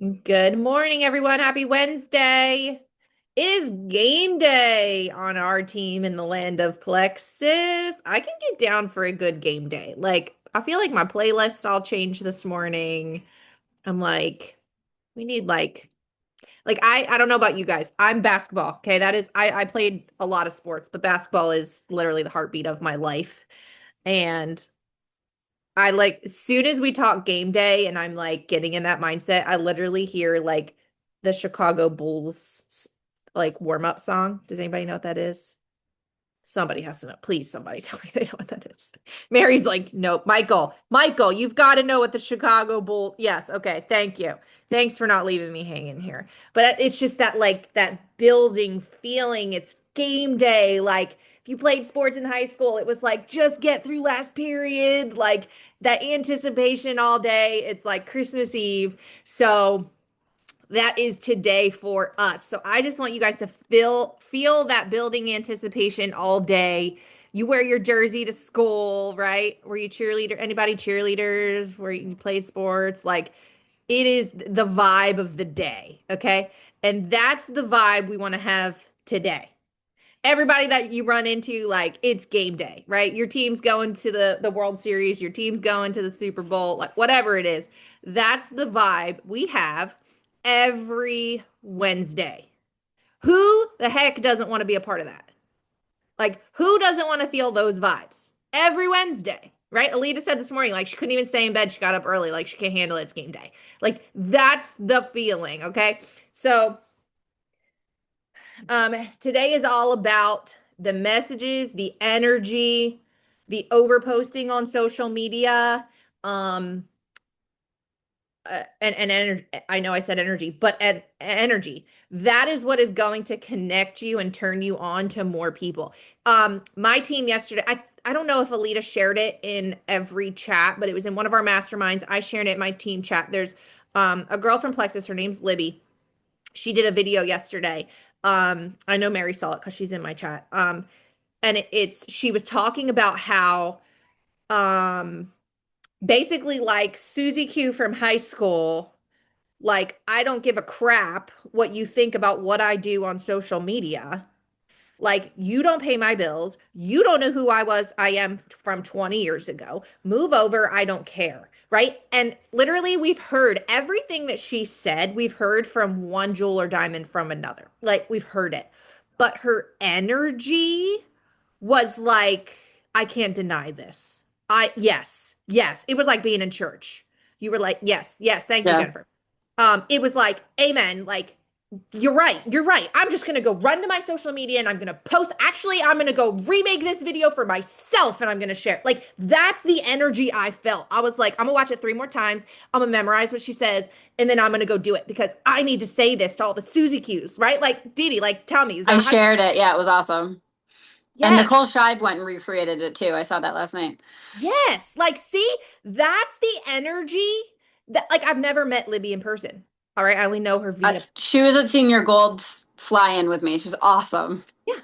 Good morning, everyone. Happy Wednesday. It is game day on our team in the land of Plexus. I can get down for a good game day. I feel like my playlist all changed this morning. I'm like, we need I don't know about you guys. I'm basketball. Okay. I played a lot of sports, but basketball is literally the heartbeat of my life. And as soon as we talk game day and I'm like getting in that mindset, I literally hear like the Chicago Bulls like warm up song. Does anybody know what that is? Somebody has to know. Please, somebody tell me they know what that is. Mary's like, nope. Michael, you've got to know what the Chicago Bull. Yes, okay, thank you. Thanks for not leaving me hanging here. But it's just that like that building feeling. It's game day. Like if you played sports in high school, it was like just get through last period. Like that anticipation all day. It's like Christmas Eve. So that is today for us. So I just want you guys to feel that building anticipation all day. You wear your jersey to school, right? Were you cheerleader? Anybody cheerleaders? Where you played sports? Like it is the vibe of the day, okay? And that's the vibe we want to have today. Everybody that you run into, like it's game day, right? Your team's going to the World Series, your team's going to the Super Bowl, like whatever it is. That's the vibe we have every Wednesday. Who the heck doesn't want to be a part of that? Like, who doesn't want to feel those vibes every Wednesday? Right? Alita said this morning, like, she couldn't even stay in bed. She got up early. Like, she can't handle it. It's game day. Like, that's the feeling. Okay. So, today is all about the messages, the energy, the overposting on social media. Um, and energy. I know I said energy, but energy. That is what is going to connect you and turn you on to more people. My team yesterday, I don't know if Alita shared it in every chat, but it was in one of our masterminds. I shared it in my team chat. There's a girl from Plexus. Her name's Libby. She did a video yesterday. I know Mary saw it because she's in my chat. And she was talking about how um basically like Susie Q from high school, like I don't give a crap what you think about what I do on social media. Like you don't pay my bills. You don't know who I am from 20 years ago. Move over, I don't care. Right? And literally we've heard everything that she said, we've heard from one jewel or diamond from another. Like we've heard it. But her energy was like, I can't deny this. Yes. It was like being in church. You were like, yes, thank you, Yeah. Jennifer. It was like, amen. Like, you're right. I'm just gonna go run to my social media and I'm gonna post. Actually, I'm gonna go remake this video for myself and I'm gonna share it. Like, that's the energy I felt. I was like, I'm gonna watch it 3 more times. I'm gonna memorize what she says, and then I'm gonna go do it because I need to say this to all the Susie Q's, right? Like, Didi, like, tell me, is I that how you? shared it. Yeah, it was awesome. And Yes. Nicole Shive went and recreated it too. I saw that last night. Yes. Like, see, that's the energy that, like, I've never met Libby in person. All right. I only know her via. She was at Senior Gold's fly-in with me. She's awesome. Yeah.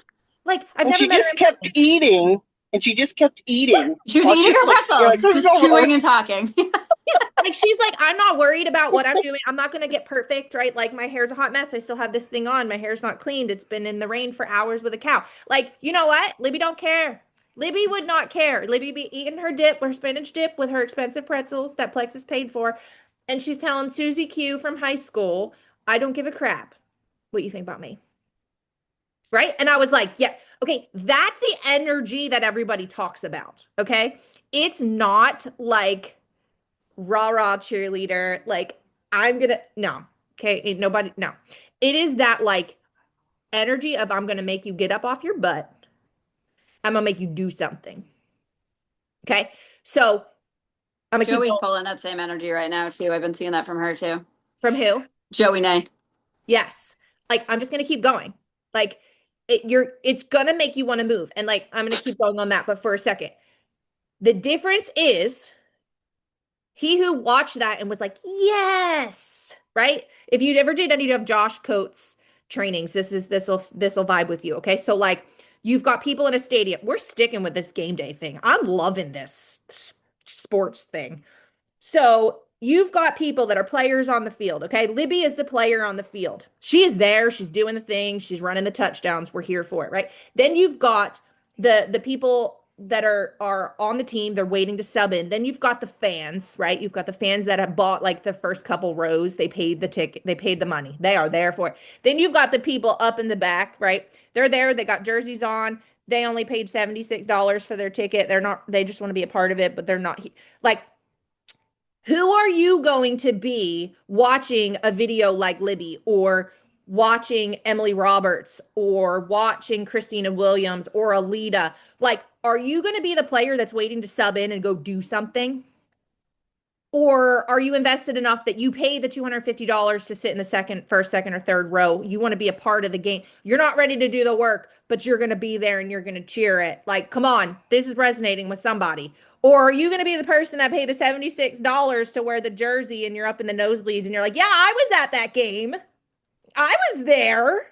Like, I've And never she met her just in kept person. eating, and she just kept eating She was while eating she's her like, you're like, pretzels, this is just over. chewing and talking. Yeah. Like, she's like, I'm not worried about what I'm doing. I'm not going to get perfect, right? Like, my hair's a hot mess. I still have this thing on. My hair's not cleaned. It's been in the rain for hours with a cow. Like, you know what? Libby don't care. Libby would not care. Libby be eating her dip, her spinach dip with her expensive pretzels that Plexus paid for. And she's telling Susie Q from high school, I don't give a crap what you think about me. Right. And I was like, yeah, okay, that's the energy that everybody talks about. Okay. It's not like rah rah cheerleader. Like, I'm gonna, no. Okay. Ain't nobody, no. It is that like energy of I'm gonna make you get up off your butt. I'm gonna make you do something. Okay. So I'm gonna keep Joey's going. pulling that same energy right now too. I've been seeing that from her too. From who? Joey Nay. Yes. Like, I'm just gonna keep going. Like, it's gonna make you want to move. And like, I'm gonna keep going on that. But for a second, the difference is he who watched that and was like, yes, right? If you ever did any of Josh Coates trainings, this will vibe with you. Okay. So like you've got people in a stadium. We're sticking with this game day thing. I'm loving this sports thing. So you've got people that are players on the field, okay? Libby is the player on the field. She is there, she's doing the thing, she's running the touchdowns. We're here for it, right? Then you've got the people that are on the team, they're waiting to sub in. Then you've got the fans, right? You've got the fans that have bought like the first couple rows, they paid the ticket, they paid the money. They are there for it. Then you've got the people up in the back, right? They're there, they got jerseys on. They only paid $76 for their ticket. They're not, they just want to be a part of it, but they're not like, who are you going to be watching a video like Libby or watching Emily Roberts or watching Christina Williams or Alita? Like, are you going to be the player that's waiting to sub in and go do something? Or are you invested enough that you pay the $250 to sit in the first, second, or third row? You want to be a part of the game. You're not ready to do the work, but you're going to be there and you're going to cheer it. Like, come on, this is resonating with somebody. Or are you going to be the person that paid the $76 to wear the jersey and you're up in the nosebleeds and you're like, yeah, I was at that game. I was there.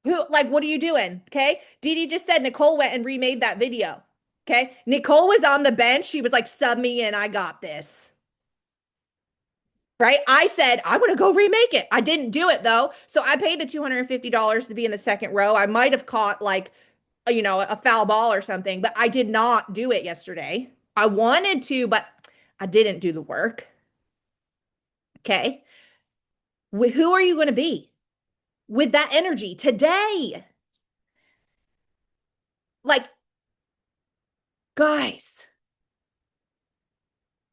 Who, like, what are you doing? Okay. Dee just said Nicole went and remade that video. Okay. Nicole was on the bench. She was like, sub me in. I got this. Right. I said, I want to go remake it. I didn't do it though. So I paid the $250 to be in the second row. I might have caught like, a foul ball or something, but I did not do it yesterday. I wanted to, but I didn't do the work. Okay. Who are you going to be with that energy today? Like, guys,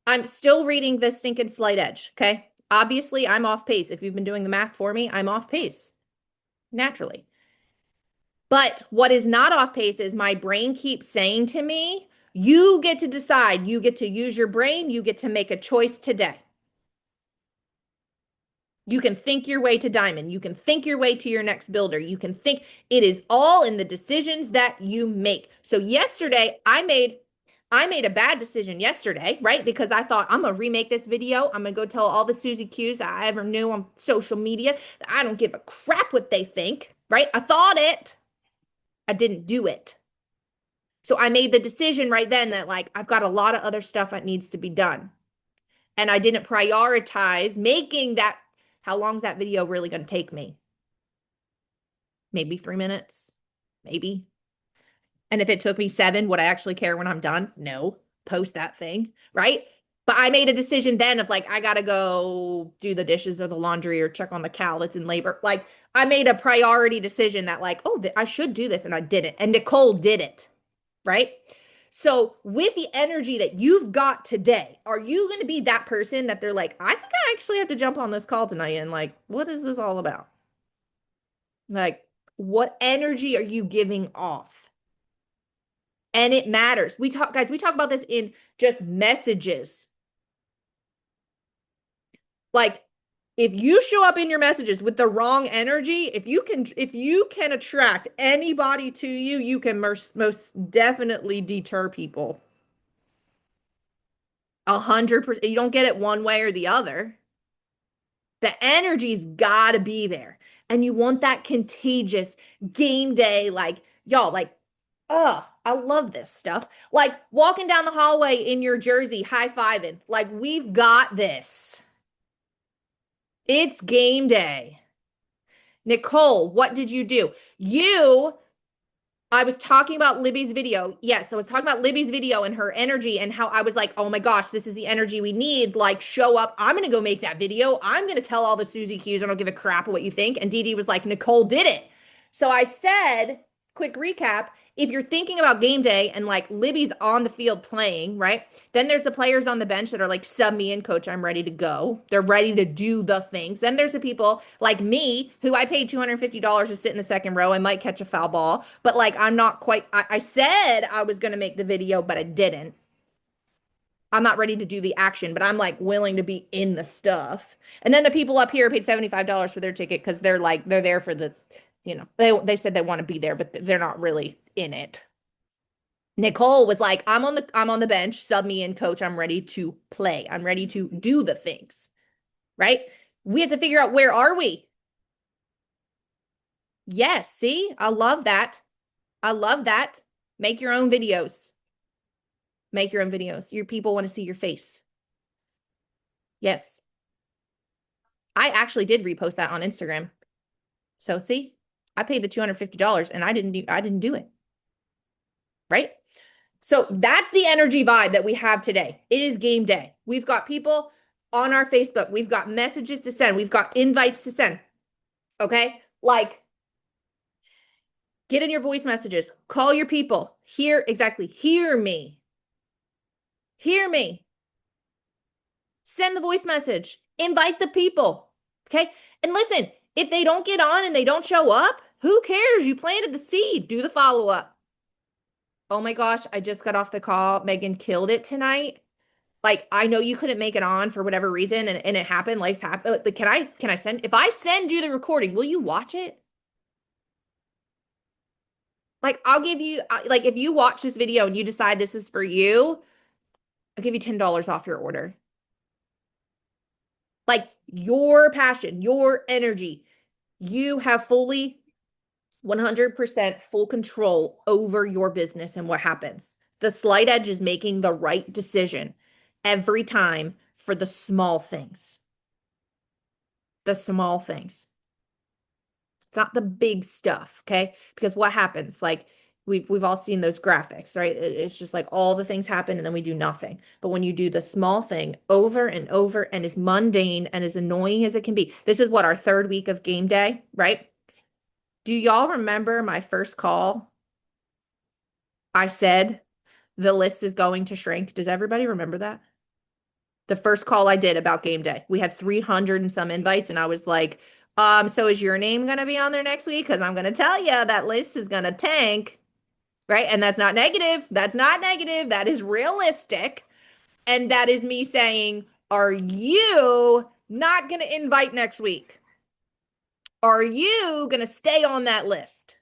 I'm still reading the Stinking Slight Edge, okay? Obviously, I'm off pace. If you've been doing the math for me, I'm off pace, naturally. But what is not off pace is my brain keeps saying to me, you get to decide. You get to use your brain. You get to make a choice today. You can think your way to diamond. You can think your way to your next builder. You can think it is all in the decisions that you make. So yesterday I made a bad decision yesterday, right? Because I thought I'm going to remake this video. I'm going to go tell all the Susie Q's that I ever knew on social media that I don't give a crap what they think, right? I thought it. I didn't do it. So I made the decision right then that like I've got a lot of other stuff that needs to be done. And I didn't prioritize making that. How long is that video really going to take me? Maybe 3 minutes, maybe. And if it took me 7, would I actually care when I'm done? No. Post that thing, right? But I made a decision then of like, I got to go do the dishes or the laundry or check on the cow that's in labor. Like, I made a priority decision that like, oh, I should do this. And I did it. And Nicole did it, right? So with the energy that you've got today, are you going to be that person that they're like, I think I actually have to jump on this call tonight and like, what is this all about? Like, what energy are you giving off? And it matters. We talk about this in just messages. Like, if you show up in your messages with the wrong energy, if you can attract anybody to you, you can most definitely deter people. 100%. You don't get it one way or the other. The energy's got to be there. And you want that contagious game day, like, y'all, like, oh, I love this stuff. Like walking down the hallway in your jersey, high-fiving, like, we've got this. It's game day. Nicole, what did you do? I was talking about Libby's video. Yes, I was talking about Libby's video and her energy and how I was like, oh my gosh, this is the energy we need. Like, show up. I'm going to go make that video. I'm going to tell all the Susie Q's. I don't give a crap what you think. And Dee was like, Nicole did it. So I said, quick recap, if you're thinking about game day and like Libby's on the field playing, right? Then there's the players on the bench that are like, sub me in, coach, I'm ready to go. They're ready to do the things. Then there's the people like me who I paid $250 to sit in the second row. I might catch a foul ball, but like I'm not quite, I said I was going to make the video, but I didn't. I'm not ready to do the action, but I'm like willing to be in the stuff. And then the people up here paid $75 for their ticket because they're there for the, they said they want to be there, but they're not really in it. Nicole was like, I'm on the bench, sub me in, coach. I'm ready to play. I'm ready to do the things, right? We have to figure out, where are we? Yes, see? I love that. I love that. Make your own videos. Make your own videos. Your people want to see your face. Yes. I actually did repost that on Instagram. So see, I paid the $250 and I didn't do it. Right? So that's the energy vibe that we have today. It is game day. We've got people on our Facebook. We've got messages to send. We've got invites to send. Okay? Like, get in your voice messages. Call your people. Hear me. Hear me. Send the voice message. Invite the people. Okay? And listen, if they don't get on and they don't show up, who cares? You planted the seed. Do the follow-up. Oh my gosh, I just got off the call. Megan killed it tonight. Like, I know you couldn't make it on for whatever reason, and it happened. Life's happened. Like, can I send, if I send you the recording, will you watch it? Like, I'll give you, like, if you watch this video and you decide this is for you, I'll give you $10 off your order. Like, your passion, your energy, you have fully 100% full control over your business and what happens. The slight edge is making the right decision every time for the small things. The small things. It's not the big stuff, okay? Because what happens? Like, we've all seen those graphics, right? It's just like all the things happen and then we do nothing. But when you do the small thing over and over and as mundane and as annoying as it can be, this is what, our third week of game day, right? Do y'all remember my first call? I said the list is going to shrink. Does everybody remember that? The first call I did about game day. We had 300 and some invites, and I was like, so is your name going to be on there next week? Because I'm going to tell you that list is going to tank, right? And that's not negative. That's not negative. That is realistic. And that is me saying, are you not going to invite next week? Are you going to stay on that list?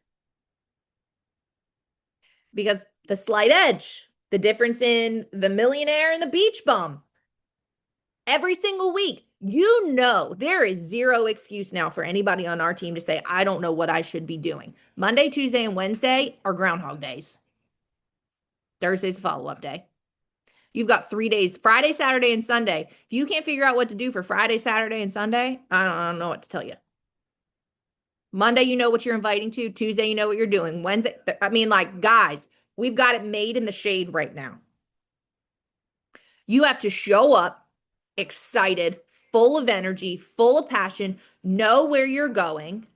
Because the slight edge, the difference in the millionaire and the beach bum, every single week, you know, there is zero excuse now for anybody on our team to say, I don't know what I should be doing. Monday, Tuesday, and Wednesday are Groundhog Days. Thursday's a follow-up day. You've got 3 days, Friday, Saturday, and Sunday. If you can't figure out what to do for Friday, Saturday, and Sunday, I don't know what to tell you. Monday, you know what you're inviting to. Tuesday, you know what you're doing. Wednesday, like, guys, we've got it made in the shade right now. You have to show up excited, full of energy, full of passion, know where you're going,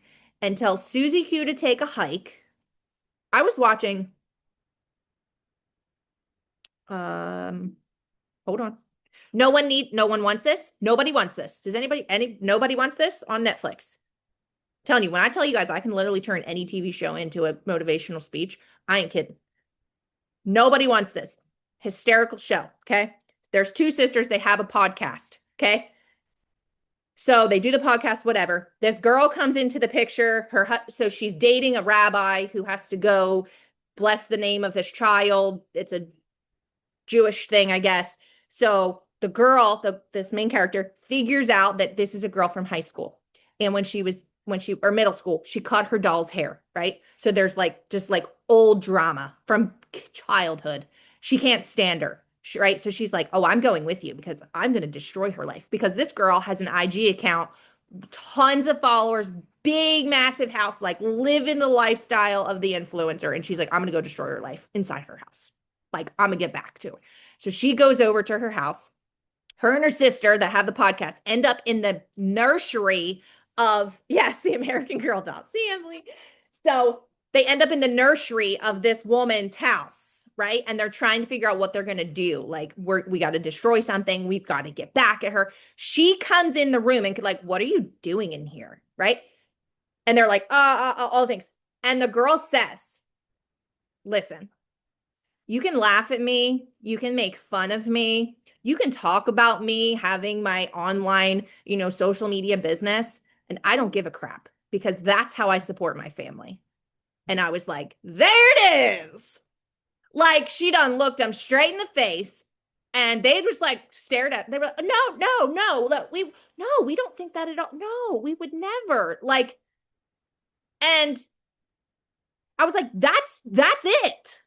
and tell Susie Q to take a hike. I was watching, hold on. No one wants this. Nobody wants this. Nobody wants this on Netflix. I'm telling you, when I tell you guys, I can literally turn any TV show into a motivational speech. I ain't kidding. Nobody wants this. Hysterical show. Okay. There's two sisters. They have a podcast. Okay. So they do the podcast, whatever. This girl comes into the picture. So she's dating a rabbi who has to go bless the name of this child. It's a Jewish thing, I guess. So the girl, this main character, figures out that this is a girl from high school. And or middle school, she cut her doll's hair, right? So there's just old drama from childhood. She can't stand her, right? So she's like, oh, I'm going with you because I'm going to destroy her life, because this girl has an IG account, tons of followers, big, massive house, like living the lifestyle of the influencer. And she's like, I'm going to go destroy her life inside her house. Like, I'm going to get back to her. So she goes over to her house. Her and her sister that have the podcast end up in the nursery of, yes, the American Girl doll. See, Emily? So they end up in the nursery of this woman's house, right? And they're trying to figure out what they're going to do. Like, we got to destroy something. We've got to get back at her. She comes in the room and like, what are you doing in here? Right? And they're like, all the things. And the girl says, listen, you can laugh at me. You can make fun of me. You can talk about me having my online, social media business. And I don't give a crap, because that's how I support my family. And I was like, there it is. Like, she done looked them straight in the face, and they just like stared at, they were like, no, we don't think that at all. No, we would never. Like, and I was like, that's it.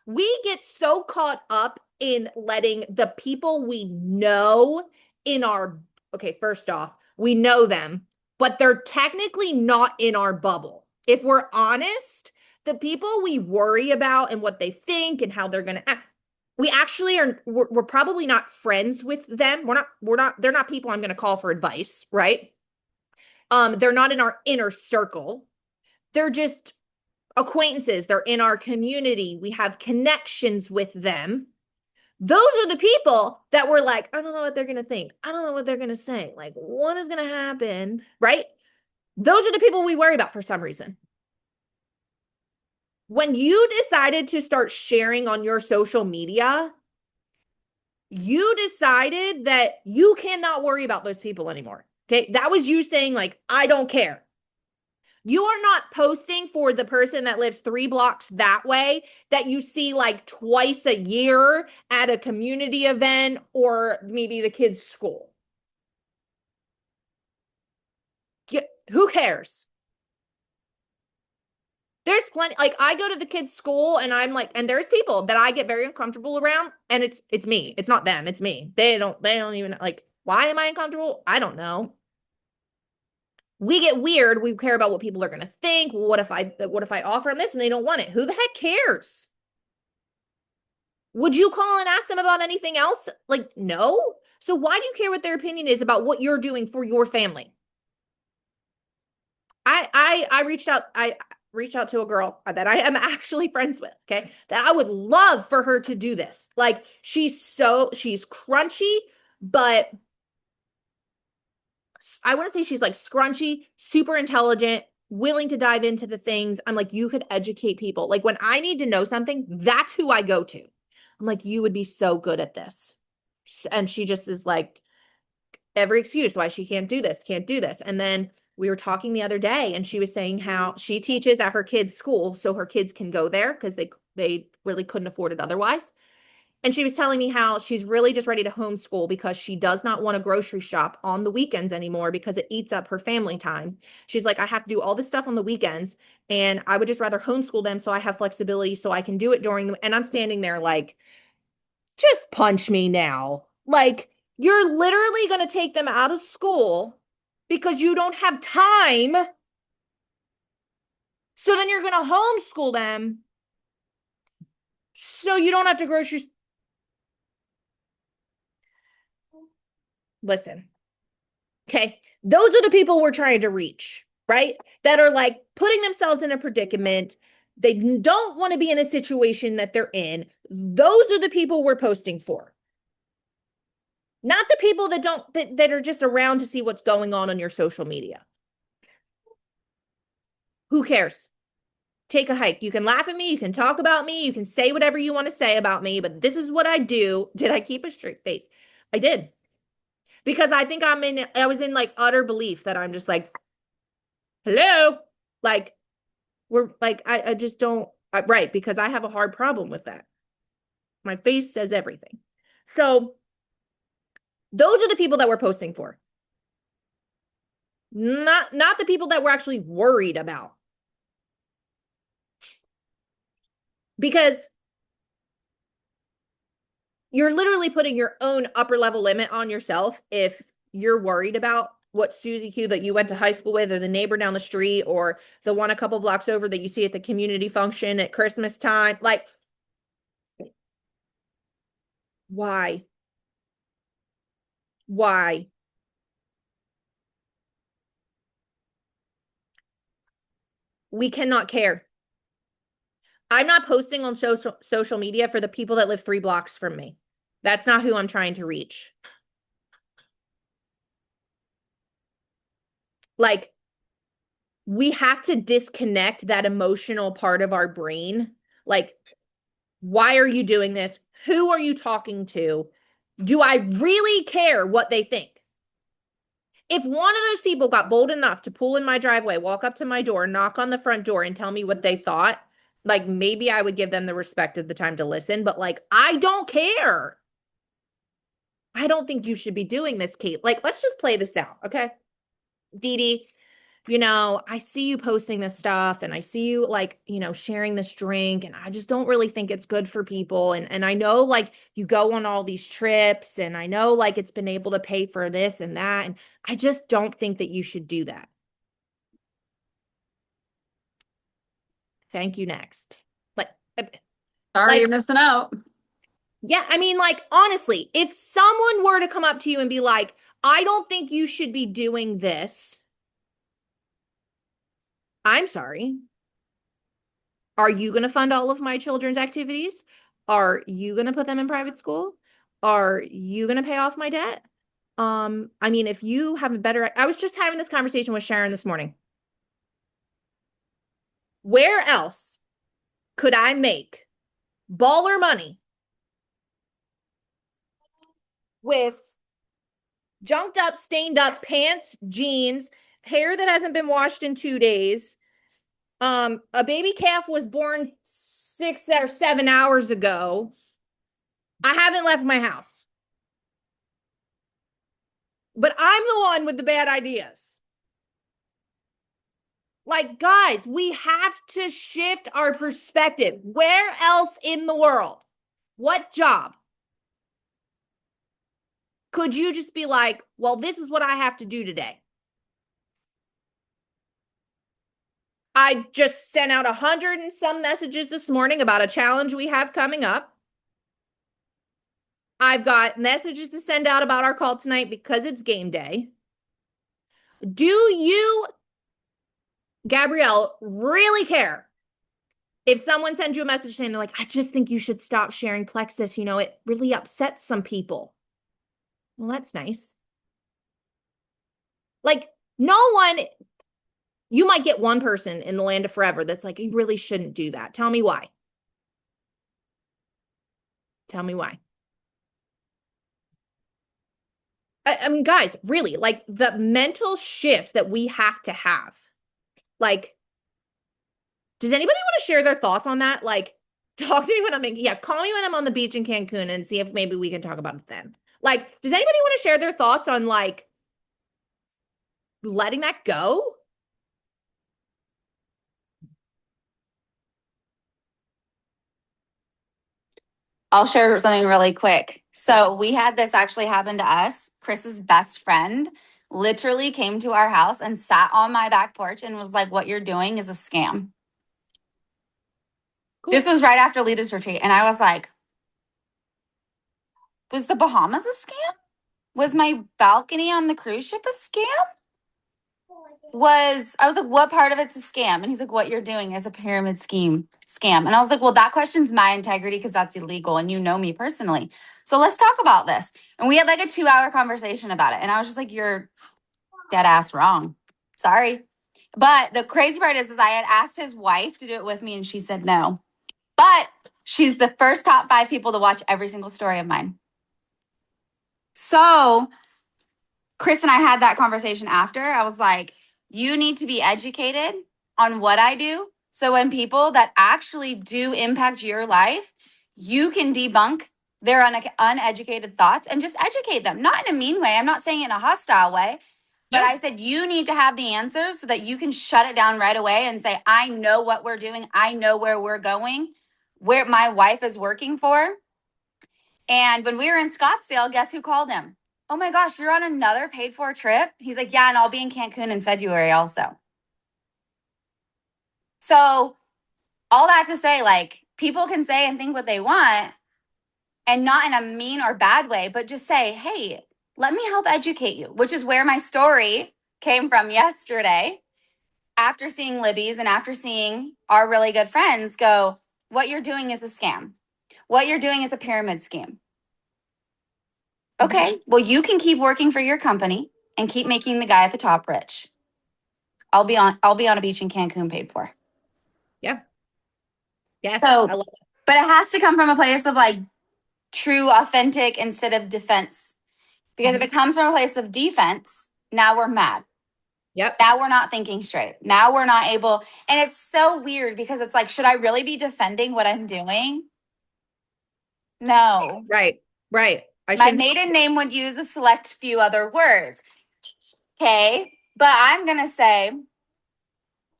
We get so caught up in letting the people we know in our, okay, first off, we know them, but they're technically not in our bubble. If we're honest, the people we worry about and what they think and how they're going to act, we actually are, we're probably not friends with them. They're not people I'm going to call for advice, right? They're not in our inner circle. They're just acquaintances. They're in our community. We have connections with them. Those are the people that we're like, I don't know what they're going to think. I don't know what they're going to say. Like, what is going to happen? Right? Those are the people we worry about for some reason. When you decided to start sharing on your social media, you decided that you cannot worry about those people anymore. Okay. That was you saying, like, I don't care. You are not posting for the person that lives 3 blocks that way that you see like twice a year at a community event or maybe the kids' school. Who cares? There's plenty, like I go to the kids' school and I'm like, and there's people that I get very uncomfortable around, and it's me. It's not them, it's me. They don't even like, why am I uncomfortable? I don't know. We get weird. We care about what people are going to think. What if I offer them this and they don't want it? Who the heck cares? Would you call and ask them about anything else? Like, no. So why do you care what their opinion is about what you're doing for your family? I reached out to a girl that I am actually friends with, okay? That I would love for her to do this. Like, she's crunchy, but I want to say she's like scrunchy, super intelligent, willing to dive into the things. I'm like, you could educate people. Like, when I need to know something, that's who I go to. I'm like, you would be so good at this. And she just is like, every excuse why she can't do this, can't do this. And then we were talking the other day and she was saying how she teaches at her kids' school so her kids can go there because they really couldn't afford it otherwise. And she was telling me how she's really just ready to homeschool because she does not want to grocery shop on the weekends anymore because it eats up her family time. She's like, I have to do all this stuff on the weekends and I would just rather homeschool them so I have flexibility so I can do it during the, and I'm standing there like, just punch me now. Like, you're literally going to take them out of school because you don't have time. So then you're going to homeschool them so you don't have to grocery. Listen. Okay. Those are the people we're trying to reach, right? That are like putting themselves in a predicament. They don't want to be in the situation that they're in. Those are the people we're posting for. Not the people that are just around to see what's going on your social media. Who cares? Take a hike. You can laugh at me. You can talk about me. You can say whatever you want to say about me, but this is what I do. Did I keep a straight face? I did. Because I think I was in like utter belief that I'm just like, hello? Like, we're like, I just don't, right. Because I have a hard problem with that. My face says everything. So those are the people that we're posting for. Not the people that we're actually worried about. Because you're literally putting your own upper level limit on yourself if you're worried about what Susie Q that you went to high school with, or the neighbor down the street, or the one a couple blocks over that you see at the community function at Christmas time. Like, why? Why? We cannot care. I'm not posting on social media for the people that live 3 blocks from me. That's not who I'm trying to reach. Like, we have to disconnect that emotional part of our brain. Like, why are you doing this? Who are you talking to? Do I really care what they think? If one of those people got bold enough to pull in my driveway, walk up to my door, knock on the front door, and tell me what they thought, like, maybe I would give them the respect of the time to listen, but like, I don't care. I don't think you should be doing this, Kate. Like, let's just play this out, okay? Dee Dee, I see you posting this stuff and I see you like, sharing this drink and I just don't really think it's good for people. And I know like you go on all these trips and I know like it's been able to pay for this and that. And I just don't think that you should do that. Thank you. Next. Like, Sorry, you're missing out. yeah, I mean, like, honestly, if someone were to come up to you and be like, I don't think you should be doing this, I'm sorry. Are you going to fund all of my children's activities? Are you going to put them in private school? Are you going to pay off my debt? I mean, if you have a better, I was just having this conversation with Sharon this morning. Where else could I make baller money with junked up, stained up pants, jeans, hair that hasn't been washed in 2 days? A baby calf was born 6 or 7 hours ago. I haven't left my house. But I'm the one with the bad ideas. Like, guys, we have to shift our perspective. Where else in the world? What job? Could you just be like, well, this is what I have to do today? I just sent out 100 and some messages this morning about a challenge we have coming up. I've got messages to send out about our call tonight because it's game day. Do you, Gabrielle, really care if someone sends you a message saying they're like, I just think you should stop sharing Plexus. It really upsets some people. Well, that's nice. Like, no one, you might get one person in the land of forever that's like, you really shouldn't do that. Tell me why. Tell me why. I mean, guys, really, like the mental shift that we have to have. Like, does anybody want to share their thoughts on that? Like, talk to me when call me when I'm on the beach in Cancun and see if maybe we can talk about it then. Like, does anybody want to share their thoughts on like letting that go? I'll share something really quick. So we had this actually happen to us. Chris's best friend literally came to our house and sat on my back porch and was like, what you're doing is a scam. Cool. This was right after Lita's retreat. And I was like, was the Bahamas a scam? Was my balcony on the cruise ship a scam? I was like, what part of it's a scam? And he's like, what you're doing is a pyramid scam. And I was like, well, that questions my integrity because that's illegal. And you know me personally. So let's talk about this. And we had like a 2-hour conversation about it. And I was just like, you're dead ass wrong. Sorry. But the crazy part is I had asked his wife to do it with me and she said no. But she's the first top 5 people to watch every single story of mine. So Chris and I had that conversation after. I was like, you need to be educated on what I do. So when people that actually do impact your life, you can debunk their uneducated thoughts and just educate them. Not in a mean way. I'm not saying it in a hostile way. But I said, you need to have the answers so that you can shut it down right away and say, I know what we're doing. I know where we're going, where my wife is working for. And when we were in Scottsdale, guess who called him? Oh my gosh, you're on another paid for trip? He's like, yeah, and I'll be in Cancun in February also. So all that to say, like, people can say and think what they want and not in a mean or bad way, but just say, hey, let me help educate you, which is where my story came from yesterday. After seeing Libby's and after seeing our really good friends go, what you're doing is a scam. What you're doing is a pyramid scheme. Okay, well, you can keep working for your company and keep making the guy at the top rich. I'll be on a beach in Cancun paid for. Yeah. Yes. So, I love it. But it has to come from a place of like true, authentic instead of defense. Because if it comes from a place of defense, now we're mad. Yep. Now we're not thinking straight. Now we're not able. And it's so weird because it's like, should I really be defending what I'm doing? No. Right. My maiden name would use a select few other words. Okay. But I'm going to say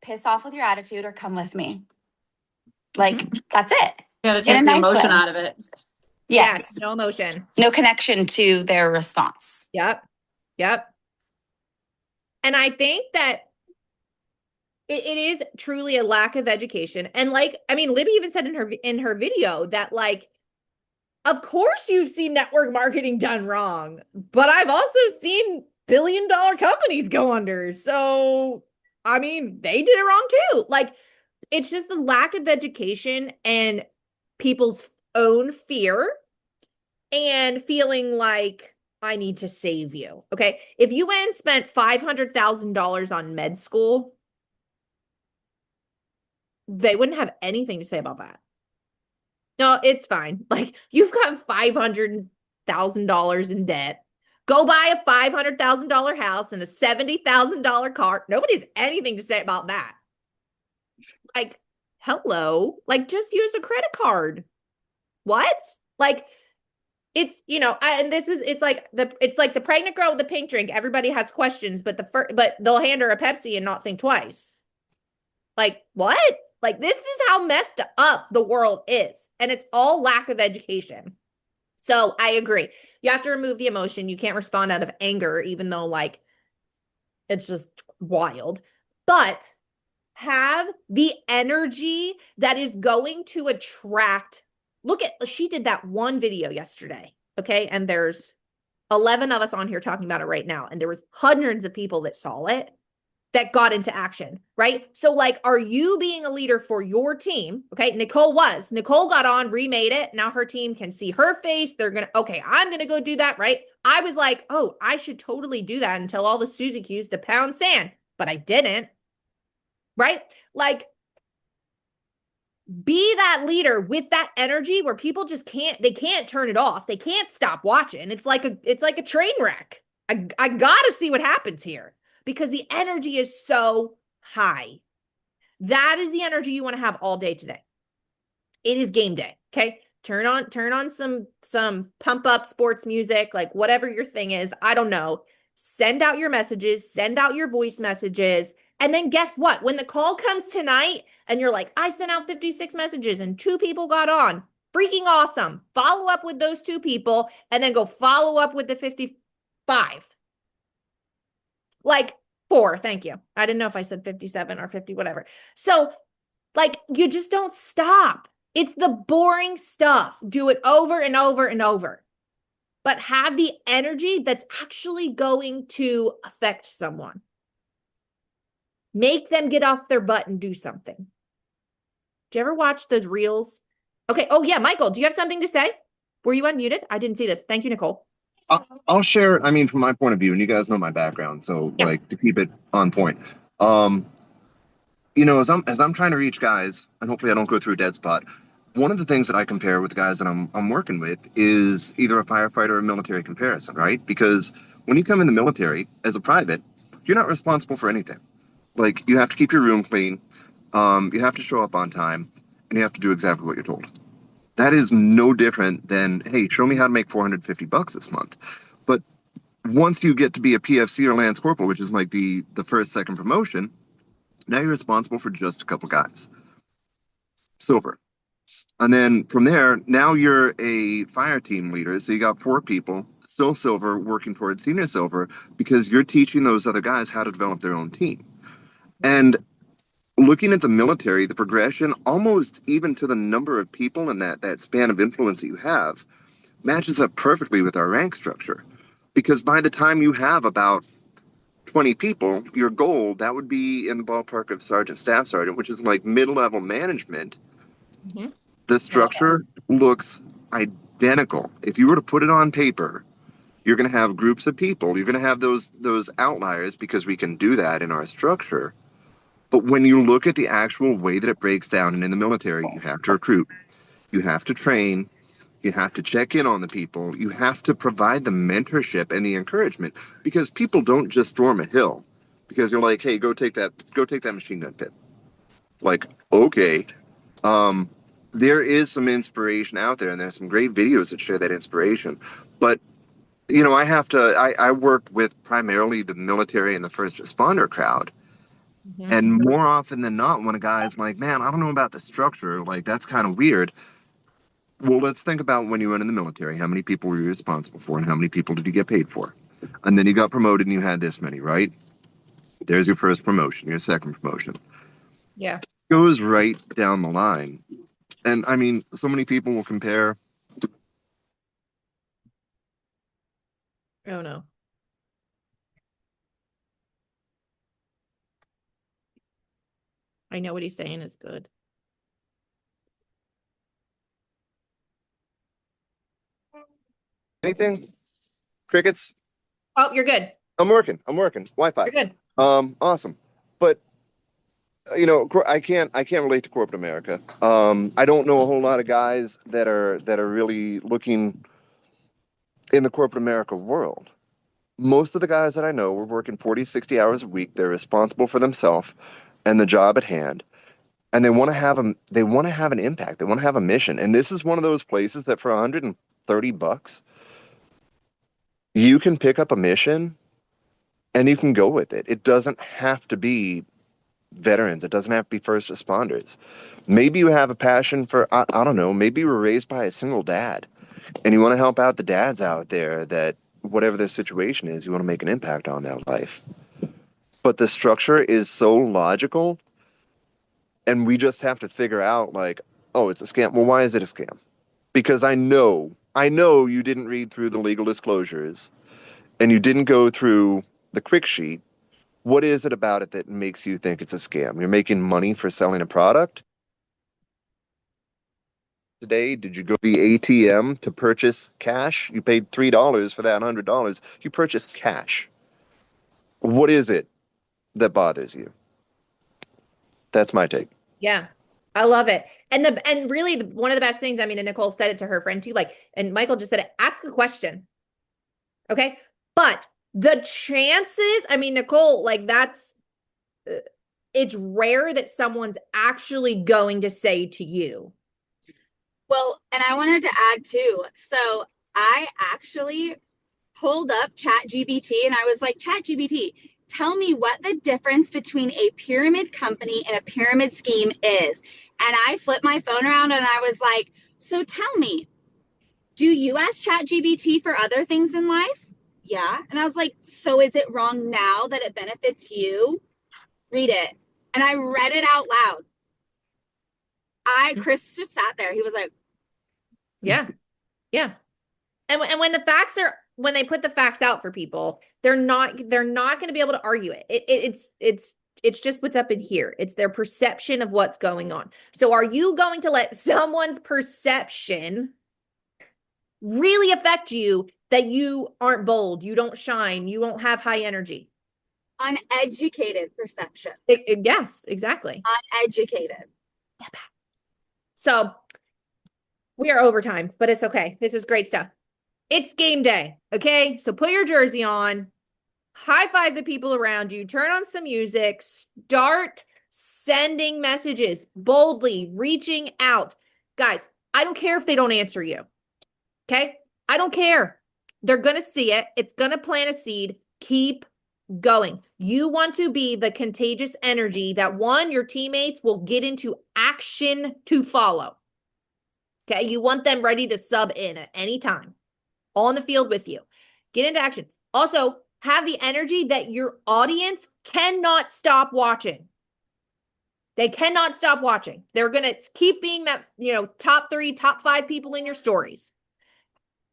piss off with your attitude or come with me. Like, that's it. You gotta In take a the nice emotion way. out of it. Yes. Yeah, no emotion. No connection to their response. Yep. And I think that it is truly a lack of education. And like, I mean, Libby even said in her video that like, of course you've seen network marketing done wrong, but I've also seen billion-dollar companies go under. So, I mean, they did it wrong too. Like, it's just the lack of education and people's own fear and feeling like I need to save you. Okay. If you went and spent $500,000 on med school, they wouldn't have anything to say about that. No, it's fine. Like, you've got $500,000 in debt. Go buy a $500,000 house and a $70,000 car. Nobody has anything to say about that. Like, hello, like, just use a credit card. What? Like, it's, you know, and this is, it's like the pregnant girl with the pink drink. Everybody has questions, but but they'll hand her a Pepsi and not think twice. Like, what? Like, this is how messed up the world is. And it's all lack of education. So I agree. You have to remove the emotion. You can't respond out of anger, even though, like, it's just wild. But have the energy that is going to attract. Look at, she did that one video yesterday. Okay. And there's 11 of us on here talking about it right now. And there was hundreds of people that saw it, that got into action, right? So like, are you being a leader for your team? Okay. Nicole got on, remade it. Now her team can see her face. They're going to, okay, I'm going to go do that, right? I was like, oh, I should totally do that and tell all the Suzy Q's to pound sand, but I didn't, right? Like, be that leader with that energy where people just they can't turn it off. They can't stop watching. It's like a train wreck. I gotta see what happens here, because the energy is so high. That is the energy you want to have all day today. It is game day. Okay. Turn on some pump up sports music, like whatever your thing is. I don't know. Send out your messages, send out your voice messages. And then guess what? When the call comes tonight and you're like, I sent out 56 messages and 2 people got on, freaking awesome. Follow up with those 2 people and then go follow up with the 55. Like 4, thank you. I didn't know if I said 57 or 50, whatever. So like, you just don't stop. It's the boring stuff. Do it over and over and over. But have the energy that's actually going to affect someone. Make them get off their butt and do something. Do you ever watch those reels? Okay. Oh yeah, Michael, do you have something to say? Were you unmuted? I didn't see this. Thank you, Nicole. I'll share, I mean, from my point of view, and you guys know my background, so Yeah. like, to keep it on point. You know, as I'm trying to reach guys, and hopefully I don't go through a dead spot, one of the things that I compare with guys that I'm working with is either a firefighter or a military comparison, right? Because when you come in the military as a private, you're not responsible for anything. Like, you have to keep your room clean, you have to show up on time, and you have to do exactly what you're told. That is no different than, hey, show me how to make $450 this month. But once you get to be a PFC or Lance Corporal, which is like the first, second promotion, now you're responsible for just a couple guys. Silver. And then from there, now you're a fire team leader. So you got 4 people, still silver, working towards senior silver, because you're teaching those other guys how to develop their own team. And looking at the military, the progression, almost even to the number of people and that span of influence that you have, matches up perfectly with our rank structure. Because by the time you have about 20 people, your goal, that would be in the ballpark of sergeant, staff sergeant, which is like mid-level management. Mm-hmm. The structure looks identical. If you were to put it on paper, you're going to have groups of people. You're going to have those outliers, because we can do that in our structure. But when you look at the actual way that it breaks down, and in the military, you have to recruit, you have to train, you have to check in on the people, you have to provide the mentorship and the encouragement, because people don't just storm a hill because you're like, hey, go take that machine gun pit. Like, okay. There is some inspiration out there, and there's some great videos that share that inspiration. But, you know, I work with primarily the military and the first responder crowd. Mhm. And more often than not, when a guy's like, man, I don't know about the structure, like that's kind of weird. Well, let's think about when you went in the military. How many people were you responsible for, and how many people did you get paid for? And then you got promoted and you had this many, right? There's your first promotion, your second promotion. Yeah. Goes right down the line. And I mean, so many people will compare. Oh no. I know what he's saying is good. Anything? Crickets? Oh, you're good. I'm working. Wi-Fi. You're good. Awesome. But I can't relate to corporate America. I don't know a whole lot of guys that are really looking in the corporate America world. Most of the guys that I know were working 40, 60 hours a week. They're responsible for themselves and the job at hand. And they want to have an impact. They want to have a mission. And this is one of those places that for $130, you can pick up a mission and you can go with it. It doesn't have to be veterans. It doesn't have to be first responders. Maybe you have a passion for, I don't know, maybe you were raised by a single dad and you want to help out the dads out there that whatever their situation is, you want to make an impact on their life. But the structure is so logical and we just have to figure out like, oh, it's a scam. Well, why is it a scam? Because I know you didn't read through the legal disclosures and you didn't go through the quick sheet. What is it about it that makes you think it's a scam? You're making money for selling a product? Today, did you go to the ATM to purchase cash? You paid $3 for that $100. You purchased cash. What is it that bothers you? That's my take. Yeah. I love it. And really one of the best things, I mean, and Nicole said it to her friend too, like, and Michael just said it, ask a question. Okay. But the chances, I mean, Nicole, like it's rare that someone's actually going to say to you. Well, and I wanted to add too. So I actually pulled up ChatGPT and I was like, ChatGPT, tell me what the difference between a pyramid company and a pyramid scheme is. And I flipped my phone around and I was like, so tell me, do you ask ChatGPT for other things in life? Yeah. And I was like, so is it wrong now that it benefits you? Read it. And I read it out loud. Chris just sat there. He was like, yeah. Yeah. And when the facts are, when they put the facts out for people, they're not going to be able to argue it. It's just what's up in here. It's their perception of what's going on. So are you going to let someone's perception really affect you that you aren't bold, you don't shine, you won't have high energy? Uneducated perception. Yes, exactly. Uneducated. So we are overtime, but it's okay. This is great stuff. It's game day, okay? So put your jersey on, high five the people around you, turn on some music, start sending messages boldly, reaching out. Guys, I don't care if they don't answer you, okay? I don't care. They're going to see it. It's going to plant a seed. Keep going. You want to be the contagious energy that one, your teammates will get into action to follow. Okay, you want them ready to sub in at any time, on the field with you. Get into action. Also, have the energy that your audience cannot stop watching. They cannot stop watching. They're going to keep being that, top 3, top 5 people in your stories.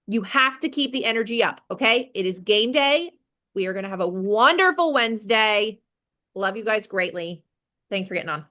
You have to keep the energy up, okay? It is game day. We are going to have a wonderful Wednesday. Love you guys greatly. Thanks for getting on.